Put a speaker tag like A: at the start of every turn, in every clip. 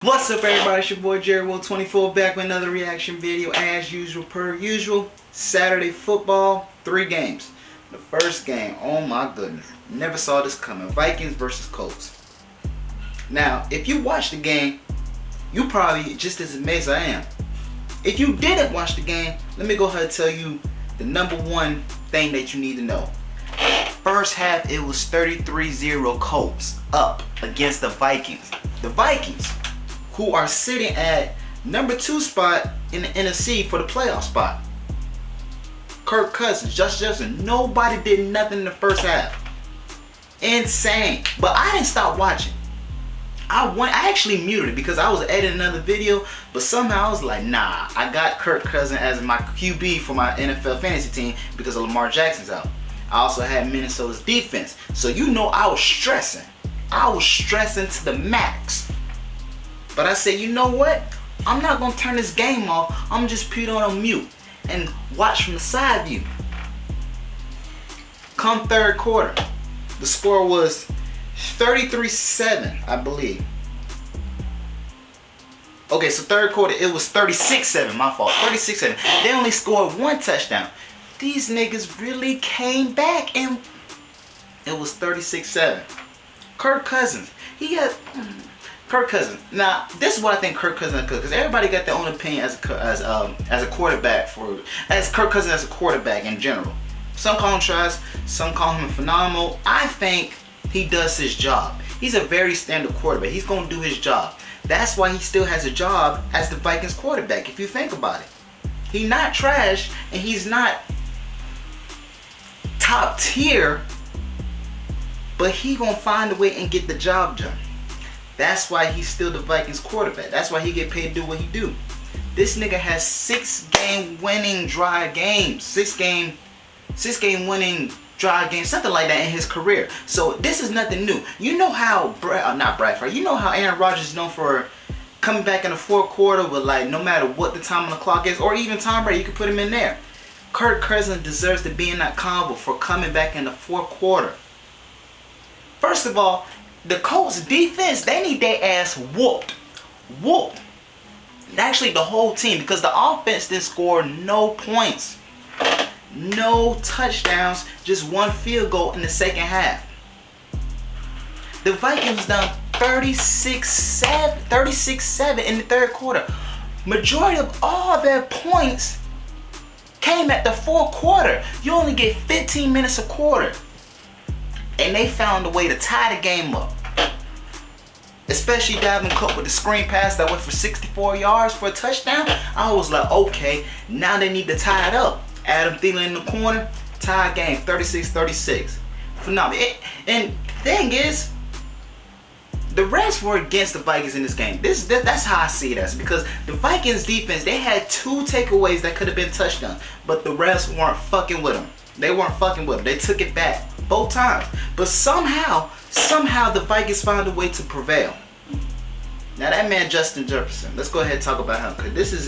A: What's up, everybody? It's your boy jerrywill24 back with another reaction video as usual, per usual. Saturday football, 3 games. The first game, oh my goodness, never saw this coming. Vikings versus Colts. Now, if you watch the game, you probably just as amazed as I am. If you didn't watch the game, let me go ahead and tell you the number one thing that you need to know. First half, it was 33-0 Colts up against the Vikings. The Vikings, who are sitting at number 2 spot in the NFC for the playoff spot. Kirk Cousins, Justin Jefferson, nobody did nothing in the first half. Insane. But I didn't stop watching. I actually muted it because I was editing another video, but somehow I was like, nah, I got Kirk Cousins as my QB for my NFL fantasy team because of Lamar Jackson's out. I also had Minnesota's defense. So you know I was stressing. I was stressing to the max. But I said, you know what? I'm not going to turn this game off. I'm just put on mute and watch from the side view. Come third quarter, the score was 33-7, I believe. Okay, so third quarter, it was 36-7, my fault. 36-7. They only scored 1 touchdown. These niggas really came back and it was 36-7. Kirk Cousins, Kirk Cousins. Now, this is what I think Kirk Cousins could, because everybody got their own opinion as a quarterback as Kirk Cousins as a quarterback in general. Some call him trash, some call him phenomenal. I think he does his job. He's a very standard quarterback. He's going to do his job. That's why he still has a job as the Vikings quarterback, if you think about it. He's not trash, and he's not top tier, but he going to find a way and get the job done. That's why he's still the Vikings quarterback. That's why he get paid to do what he do. This nigga has 6-game winning drive games. 6-game winning drive games, something like that in his career. So this is nothing new. You know how you know how Aaron Rodgers is known for coming back in the fourth quarter with, like, no matter what the time on the clock is, or even Tom Brady, you can put him in there. Kirk Cousins deserves to be in that combo for coming back in the fourth quarter. First of all, the Colts defense, they need their ass whooped. Whooped. Actually, the whole team, because the offense didn't score no points. No touchdowns, just 1 field goal in the second half. The Vikings done 36-7 in the third quarter. Majority of all their points came at the fourth quarter. You only get 15 minutes a quarter. And they found a way to tie the game up. Especially Dalvin Cook with the screen pass that went for 64 yards for a touchdown. I was like, okay, now they need to tie it up. Adam Thielen in the corner, tie game, 36-36. Phenomenal. And the thing is, the refs were against the Vikings in this game. That's how I see it as, because the Vikings defense, they had 2 takeaways that could have been touchdowns, but the refs weren't fucking with them. They weren't fucking with them. They took it back both times. But somehow the Vikings found a way to prevail. Now that man Justin Jefferson, let's go ahead and talk about him, because this is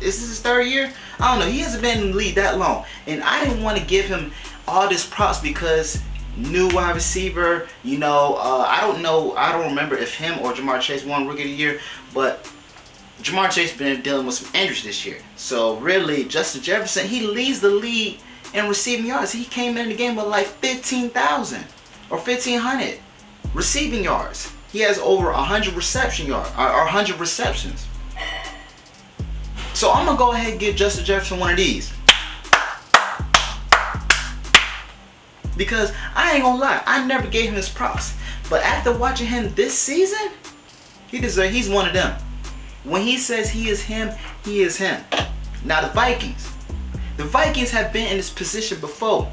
A: his 3rd year. I don't know. He hasn't been in the league that long, and I didn't want to give him all this props because new wide receiver. You know, I don't know. I don't remember if him or Jamar Chase won Rookie of the Year, but Jamar Chase been dealing with some injuries this year. So really, Justin Jefferson, he leads the league in receiving yards. He came in the game with like 15,000 or 1,500 receiving yards. He has over 100 reception yards or 100 receptions. So I'm gonna go ahead and give Justin Jefferson one of these, because I ain't gonna lie, I never gave him his props. But after watching him this season, he's one of them. When he says he is him, he is him. Now the Vikings have been in this position before.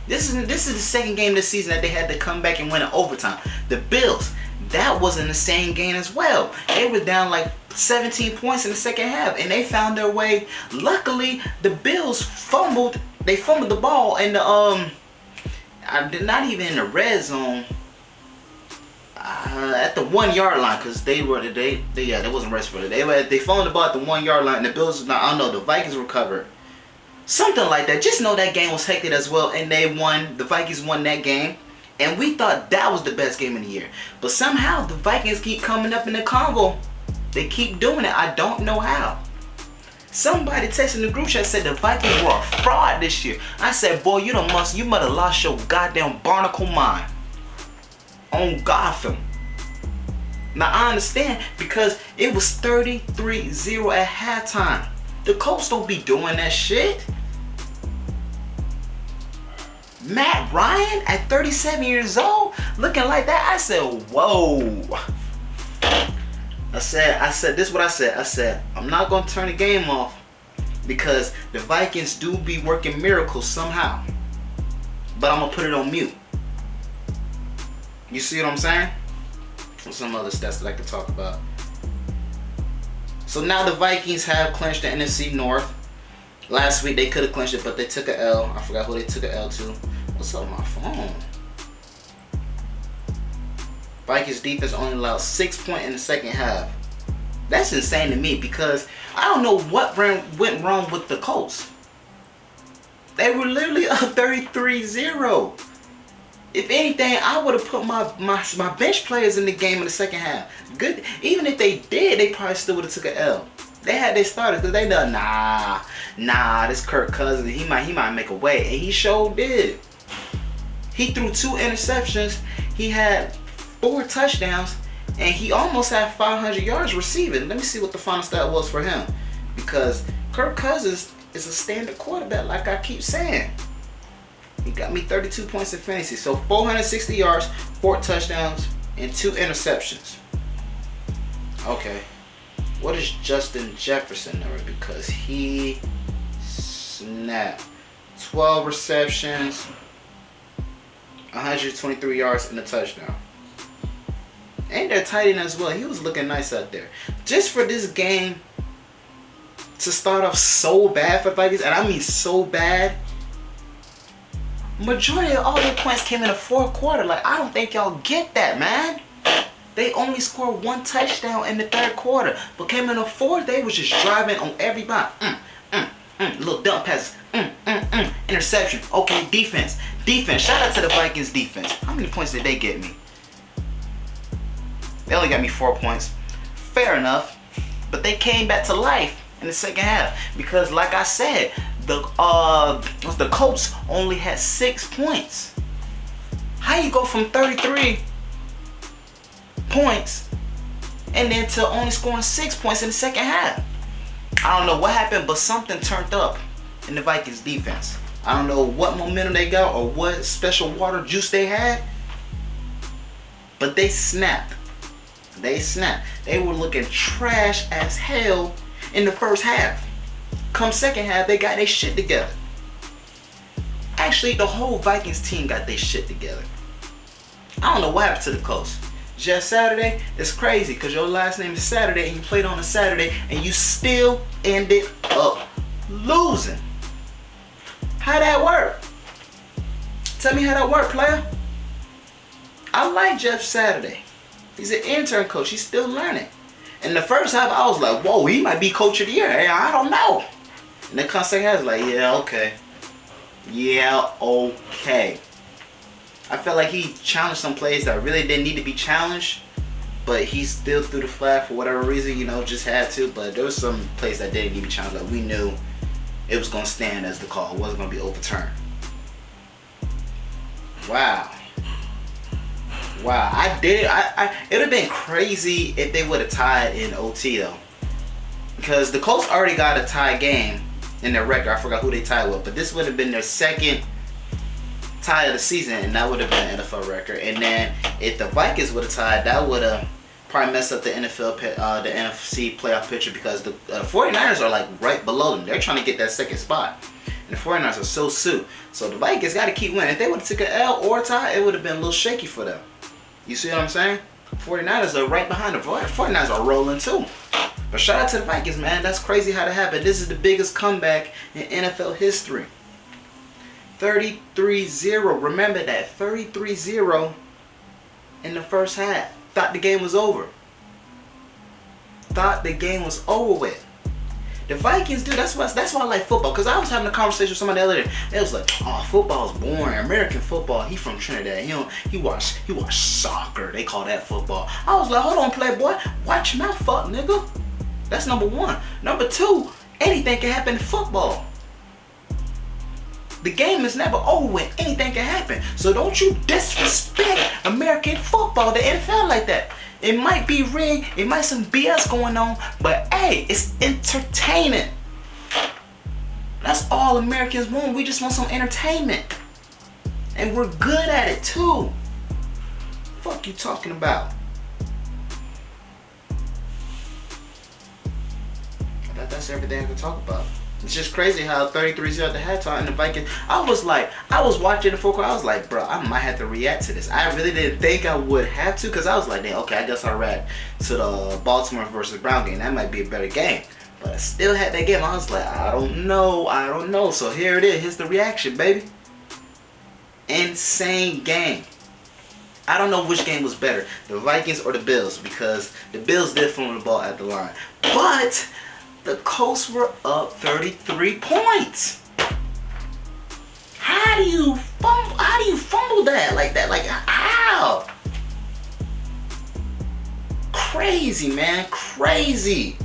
A: This is the 2nd game this season that they had to come back and win in overtime. The Bills, that wasn't the same game as well. They were down like 17 points in the second half, and they found their way. Luckily, the Bills fumbled. They fumbled the ball in the not even in the red zone. At the 1-yard line, because they wasn't rest for it. They fumbled the ball at the 1-yard line, and the Bills, I don't know, the Vikings recovered. Something like that. Just know that game was hectic as well, and they won. The Vikings won that game. And we thought that was the best game of the year. But somehow the Vikings keep coming up in the combo They keep doing it. I don't know how. Somebody texting the group chat said the Vikings were a fraud this year. I said, boy, you must have lost your goddamn barnacle mind on Gotham. Now I understand because it was 33-0 at halftime. The Colts don't be doing that shit. Matt Ryan at 37 years old looking like that. I said, whoa. I said, this is what I said. I said, I'm not going to turn the game off because the Vikings do be working miracles somehow. But I'm going to put it on mute. You see what I'm saying? Some other stats that I could talk about. So now the Vikings have clinched the NFC North. Last week they could have clinched it, but they took a L. I forgot who they took a L to. What's up with my phone? Vikings defense only allowed 6 points in the second half. That's insane to me because I don't know what went wrong with the Colts. They were literally up 33-0. If anything, I would have put my bench players in the game in the second half. Good. Even if they did, they probably still would have took an L. They had their starters because they done nah. This Kirk Cousins, he might make a way, and he sure did. He threw 2 interceptions. He had 4 touchdowns, and he almost had 500 yards receiving. Let me see what the final stat was for him, because Kirk Cousins is a standard quarterback, like I keep saying. He got me 32 points in fantasy. So 460 yards, 4 touchdowns, and 2 interceptions. Okay. What is Justin Jefferson number? Because he snapped. 12 receptions, 123 yards, and a touchdown. And they're tight end as well. He was looking nice out there. Just for this game to start off so bad for the Vikings, and I mean so bad, majority of all their points came in the fourth quarter. Like, I don't think y'all get that, man. They only scored 1 touchdown in the third quarter, but came in the fourth, they was just driving on everybody. Little dump passes. Interception. Okay, defense. Shout out to the Vikings defense. How many points did they get me? They only got me 4 points. Fair enough. But they came back to life in the second half because, like I said, the Colts only had 6 points. How you go from 33 points and then to only scoring 6 points in the second half? I don't know what happened, but something turned up in the Vikings defense. I don't know what momentum they got or what special water juice they had, but they snapped. They were looking trash as hell in the first half. Come second half, they got their shit together. Actually, the whole Vikings team got their shit together. I don't know what happened to the Colts. Just Saturday, it's crazy because your last name is Saturday and you played on a Saturday and you still ended up losing. How that work? Tell me how that work, player. I like Jeff Saturday. He's an intern coach. He's still learning. In the first half, I was like, whoa, he might be coach of the year. Hey, I don't know. And then second half, I was like, yeah, okay. I felt like he challenged some plays that really didn't need to be challenged, but he still threw the flag for whatever reason, just had to. But there was some plays that didn't need to be challenged. Like, we knew it was going to stand as the call. It wasn't going to be overturned. Wow. It would have been crazy if they would have tied in OT, though. Because the Colts already got a tie game in their record. I forgot who they tied with. But this would have been their second tie of the season, and that would have been an NFL record. And then if the Vikings would have tied, that would have probably messed up the NFC playoff picture, because the 49ers are like right below them. They're trying to get that second spot. And the 49ers are so sued. So the Vikings got to keep winning. If they would have took an L or a tie, it would have been a little shaky for them. You see what I'm saying? 49ers are right behind them. 49ers are rolling too. But shout out to the Vikings, man. That's crazy how that happened. This is the biggest comeback in NFL history. 33-0. Remember that. 33-0 in the first half. Thought the game was over. Thought the game was over with. The Vikings, dude, that's why I like football. Because I was having a conversation with somebody the other day. They was like, oh, football's boring. American football, he from Trinidad. He watch soccer. They call that football. I was like, hold on, playboy. Watch your mouth, fuck, nigga. That's number one. Number two, anything can happen in football. The game is never over with. Anything can happen. So don't you disrespect American football, the NFL, like that. It might be rigged, it might some BS going on, but hey, it's entertaining. That's all Americans want. We just want some entertainment. And we're good at it too. Fuck you talking about? That's everything I can talk about. It's just crazy how 33-0 at the halftime and the Vikings. I was watching the fourth quarter. I was like, bro, I might have to react to this. I really didn't think I would have to, because I was like, okay, I guess I'll react to the Baltimore versus Brown game. That might be a better game. But I still had that game. I was like, I don't know. So here it is. Here's the reaction, baby. Insane game. I don't know which game was better, the Vikings or the Bills, because the Bills did fumble the ball at the line. But the Colts were up 33 points. How do you fumble that like that? Like, how? Crazy, man. Crazy.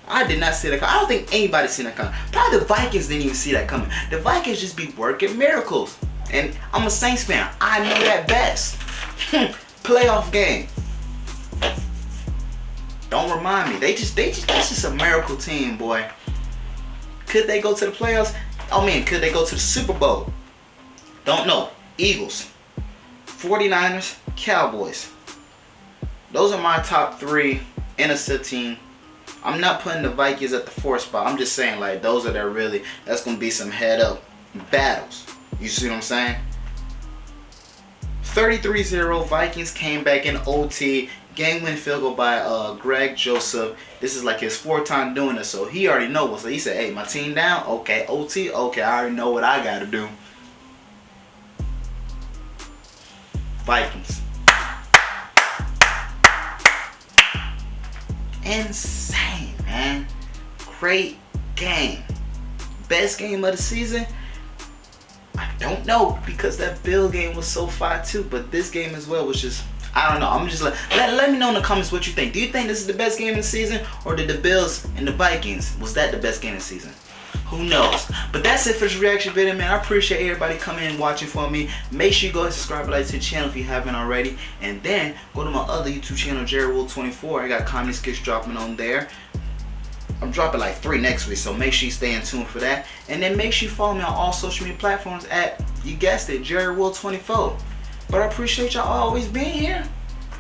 A: I did not see that coming. I don't think anybody seen that coming. Probably the Vikings didn't even see that coming. The Vikings just be working miracles. And I'm a Saints fan. I know that best. Playoff game. Don't remind me. That's just a miracle team, boy. Could they go to the playoffs? Oh man, could they go to the Super Bowl? Don't know. Eagles, 49ers, Cowboys. Those are my top three NFC team. I'm not putting the Vikings at the 4th spot. I'm just saying, like, those are that's gonna be some head up battles. You see what I'm saying? 33-0, Vikings came back in OT. Game-winning field goal by Greg Joseph. This is like his 4th time doing this, so he already knows. So he said, hey, my team down? Okay, OT? Okay, I already know what I got to do. Vikings. Insane, man. Great game. Best game of the season? I don't know, because that Bill game was so fire too, but this game as well was just, I don't know. I'm just like, let me know in the comments what you think. Do you think this is the best game of the season, or did the Bills and the Vikings, was that the best game of the season? Who knows? But that's it for this reaction video, man. I appreciate everybody coming and watching for me. Make sure you go and subscribe and like to the channel if you haven't already, and then go to my other YouTube channel, jerrywill24. I got comedy skits dropping on there. I'm dropping like 3 next week, so make sure you stay in tune for that. And then make sure you follow me on all social media platforms at, you guessed it, jerrywill24. But I appreciate y'all always being here.